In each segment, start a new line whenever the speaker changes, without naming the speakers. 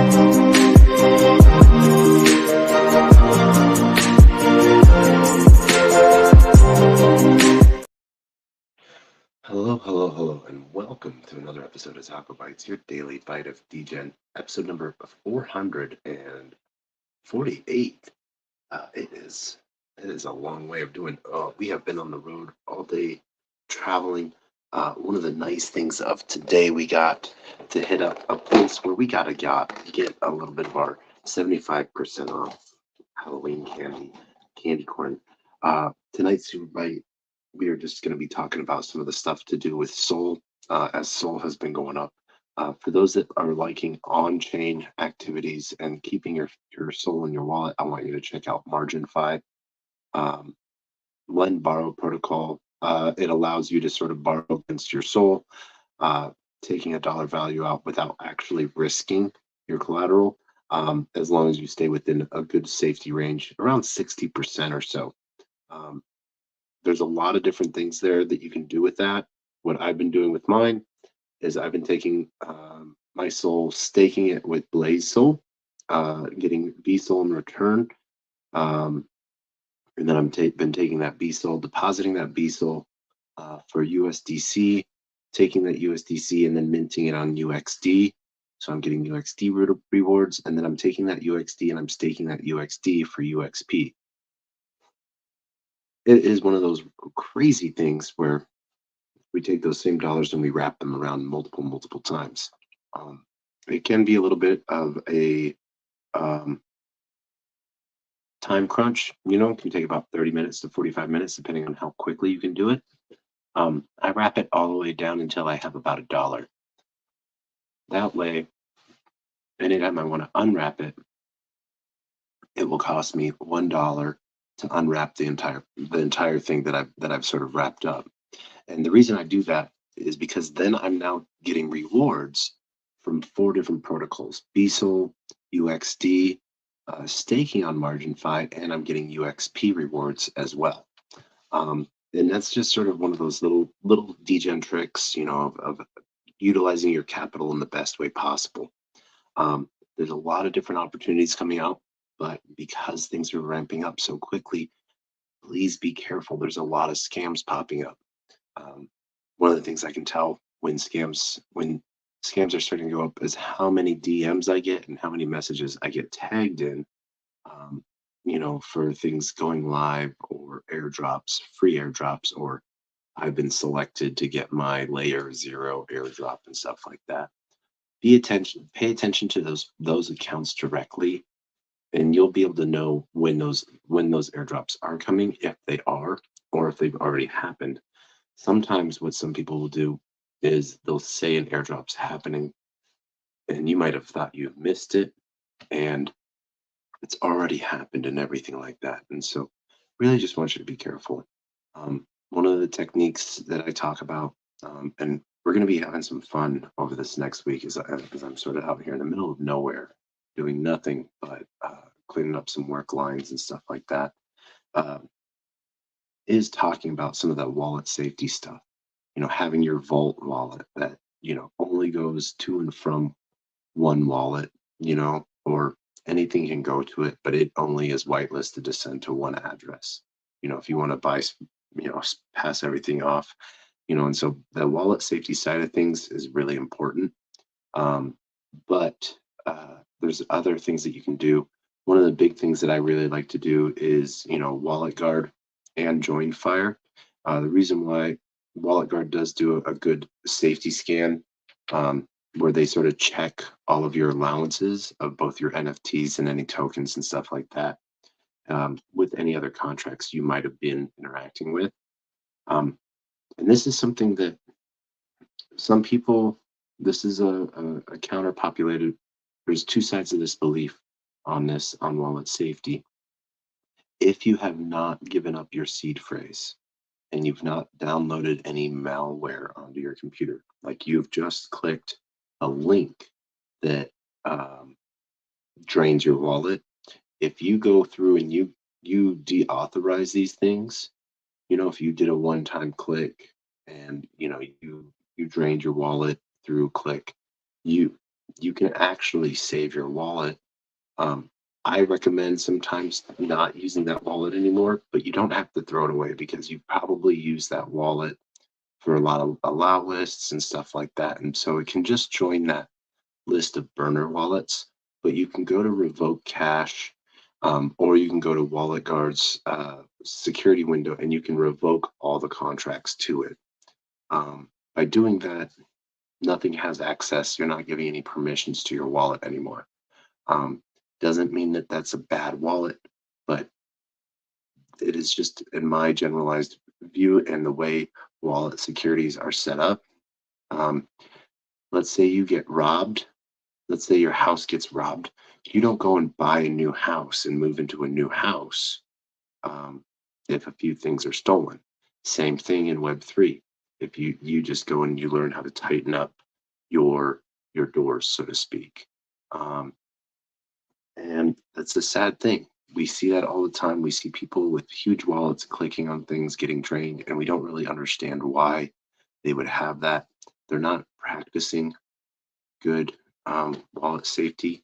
Hello, and welcome to another episode of TacoBytes, your daily bite of Degen, episode number 448. It is a long way of doing. We have been on the road all day traveling. One of the nice things of today, we got to hit up a place where we got to get a little bit of our 75% off Halloween candy corn. Tonight's Super Bite, we are just going to be talking about some of the stuff to do with Sol, as Sol has been going up. For those that are liking on-chain activities and keeping your Sol in your wallet, I want you to check out Margin5. Lend borrow protocol. It allows you to sort of borrow against your Sol, taking a dollar value out without actually risking your collateral, as long as you stay within a good safety range, around 60% or so. There's a lot of different things there that you can do with that. What I've been doing with mine is I've been taking my Sol, staking it with Blaze Sol, getting B Sol in return. And then I've been taking that B Sol, depositing that B Sol for USDC, taking that USDC and then minting it on UXD. So I'm getting UXD rewards, and then I'm taking that UXD and I'm staking that UXD for UXP. It is one of those crazy things where we take those same dollars and we wrap them around multiple times. It can be a little bit of a time crunch, it can take about 30 minutes to 45 minutes, depending on how quickly you can do it. I wrap it all the way down until I have about $1. That way, anytime I want to unwrap it, it will cost me $1 to unwrap the entire thing that I've sort of wrapped up. And the reason I do that is because then I'm now getting rewards from 4 different protocols: BSOL, UXD, staking on Margin5, and I'm getting UXP rewards as well. And that's just sort of one of those little degen tricks, of utilizing your capital in the best way possible. There's a lot of different opportunities coming out, but because things are ramping up so quickly, please be careful. There's a lot of scams popping up. One of the things I can tell when scams are starting to go up is how many DMs I get and how many messages I get tagged in, for things going live or airdrops, free airdrops, or I've been selected to get my layer 0 airdrop and stuff like that. Pay attention to those accounts directly, and you'll be able to know when those airdrops are coming, if they are, or if they've already happened. Sometimes what some people will do is they'll say an airdrop's happening, and you might have thought you missed it, and it's already happened and everything like that. And so really just want you to be careful. One of the techniques that I talk about, and we're going to be having some fun over this next week, is because I'm sort of out here in the middle of nowhere doing nothing but cleaning up some work lines and stuff like that, is talking about some of that wallet safety stuff. Having your vault wallet that, only goes to and from one wallet, or anything can go to it, but it only is whitelisted to send to one address. If you want to buy, pass everything off, and so the wallet safety side of things is really important. But there's other things that you can do. One of the big things that I really like to do is, wallet guard and join fire. The reason why wallet guard does do a good safety scan, where they sort of check all of your allowances of both your NFTs and any tokens and stuff like that, with any other contracts you might have been interacting with. And this is something that some people, this is a counterpopulated, there's two sides of this belief on wallet safety. If you have not given up your seed phrase and you've not downloaded any malware onto your computer, like you've just clicked a link that drains your wallet, if you go through and you deauthorize these things, if you did a one-time click and you drained your wallet through click, you can actually save your wallet. Um, I recommend sometimes not using that wallet anymore, but you don't have to throw it away because you probably use that wallet for a lot of allow lists and stuff like that. And so it can just join that list of burner wallets, but you can go to revoke cache, or you can go to wallet guards security window and you can revoke all the contracts to it. By doing that, nothing has access. You're not giving any permissions to your wallet anymore. Um, doesn't mean that that's a bad wallet, but it is just in my generalized view and the way wallet securities are set up. Um, let's say you get robbed. Let's say your house gets robbed. You don't go and buy a new house and move into a new house if a few things are stolen. Same thing in Web3. If you just go and you learn how to tighten up your doors, so to speak. Um, and that's a sad thing. We see that all the time. We see people with huge wallets clicking on things, getting drained, and we don't really understand why they would have that. They're not practicing good wallet safety.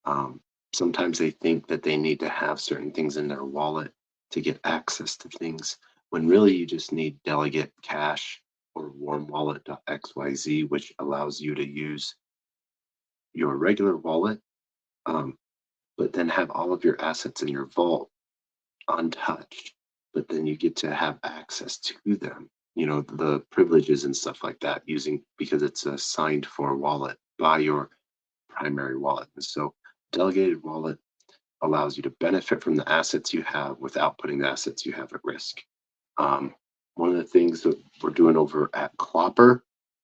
Um, Sometimes they think that they need to have certain things in their wallet to get access to things, when really you just need delegate cache or warm wallet.xyz, which allows you to use your regular wallet, um, but then have all of your assets in your vault untouched. But then you get to have access to them, the privileges and stuff like that, using because it's a signed for wallet by your primary wallet. And so delegated wallet allows you to benefit from the assets you have without putting the assets you have at risk. Um, One of the things that we're doing over at Clopper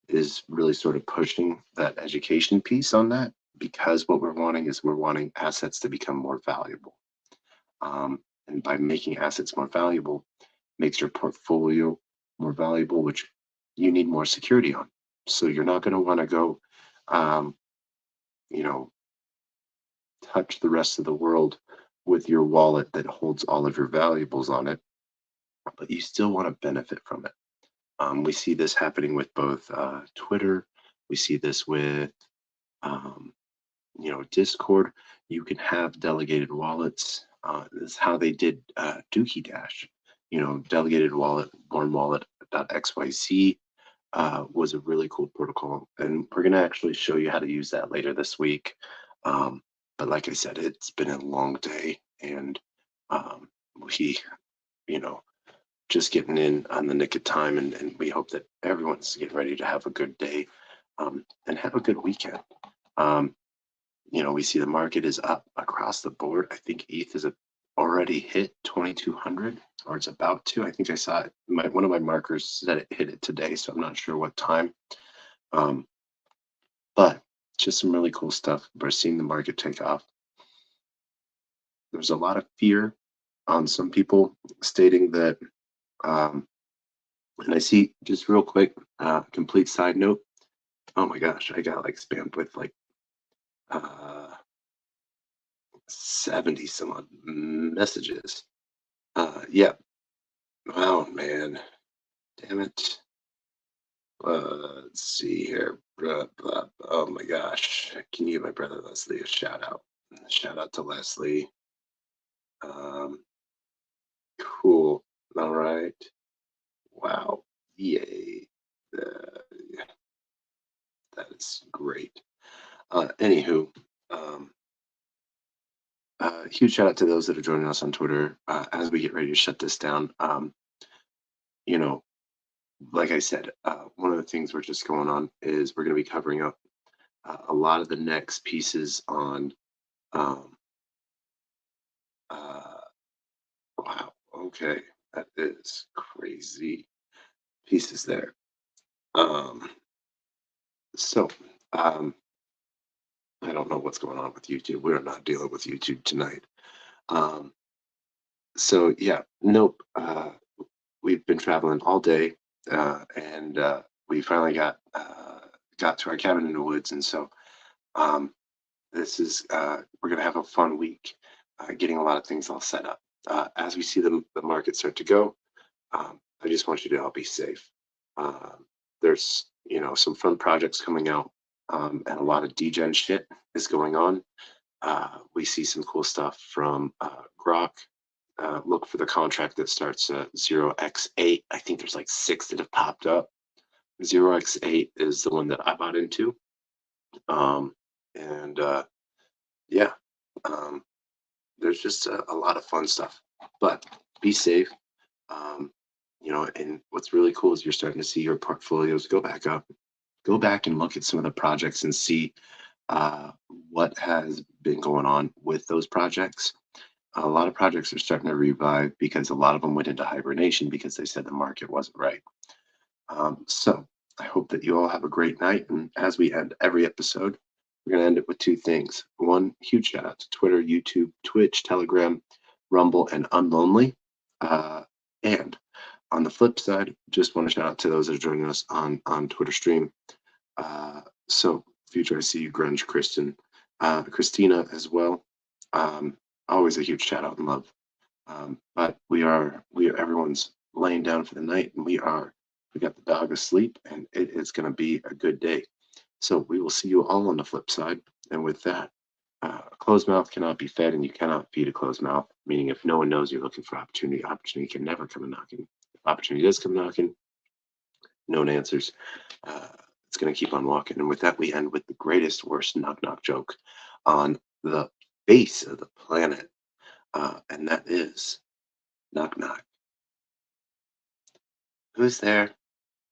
is really sort of pushing that education piece on that, because what we're wanting assets to become more valuable. And by making assets more valuable, makes your portfolio more valuable, which you need more security on. So you're not going to want to go, um, you know, touch the rest of the world with your wallet that holds all of your valuables on it, but you still want to benefit from it. We see this happening with both Twitter. We see this with, um, Discord. You can have delegated wallets. This is how they did Dookie Dash. Delegated wallet, born wallet.xyz was a really cool protocol. And we're going to actually show you how to use that later this week. Um, but like I said, it's been a long day and we, you know, just getting in on the nick of time. And we hope that everyone's getting ready to have a good day and have a good weekend. Um, we see the market is up across the board. I think ETH is already hit 2,200, or it's about to. I think I saw it. One of my markers said it hit it today, so I'm not sure what time. Um, but just some really cool stuff. We're seeing the market take off. There's a lot of fear on some people stating that, um, and I see just real quick, complete side note. Oh my gosh, I got like spammed with like uh, 70 some odd messages. Yeah. Oh man, damn it. Let's see here. Oh my gosh, can you give my brother Leslie a shout out? Shout out to Leslie. Um, cool. All right. Wow. Yay. Uh, that is great. Anywho, um, huge shout out to those that are joining us on Twitter as we get ready to shut this down. You know, like I said, one of the things we're just going on is we're going to be covering up a lot of the next pieces on. Um, uh, wow. Okay, that is crazy pieces there. Um, so um, I don't know what's going on with YouTube. We're not dealing with YouTube tonight. Um, so yeah, nope. We've been traveling all day, and we finally got to our cabin in the woods, and so um, this is we're gonna have a fun week, getting a lot of things all set up. As we see the market start to go, I just want you to all be safe. There's some fun projects coming out. and a lot of degen shit is going on. We see some cool stuff from Grok. Look for the contract that starts at 0x8. I think there's like six that have popped up. 0x8 is the one that I bought into. Um, and yeah, um, there's just a lot of fun stuff. But be safe. Um, and what's really cool is you're starting to see your portfolios go back up. Go back and look at some of the projects and see uh, what has been going on with those projects. A lot of projects are starting to revive because a lot of them went into hibernation because they said the market wasn't right. So I hope that you all have a great night. And as we end every episode, we're going to end it with two things. One, huge shout out to Twitter, YouTube, Twitch, Telegram, Rumble, and Unlonely. And on the flip side, just want to shout out to those that are joining us on Twitter stream. So future I see you, Grunge, Kristen, Christina as well. Always a huge shout out and love. But we are everyone's laying down for the night, and we got the dog asleep, and it is going to be a good day. So we will see you all on the flip side. And with that, a closed mouth cannot be fed, and you cannot feed a closed mouth. Meaning, if no one knows you're looking for opportunity, opportunity can never come a knocking. If opportunity does come knocking, no one answers. Uh, it's going to keep on walking. And with that, we end with the greatest, worst knock knock joke on the face of the planet, and that is knock knock. Who's there?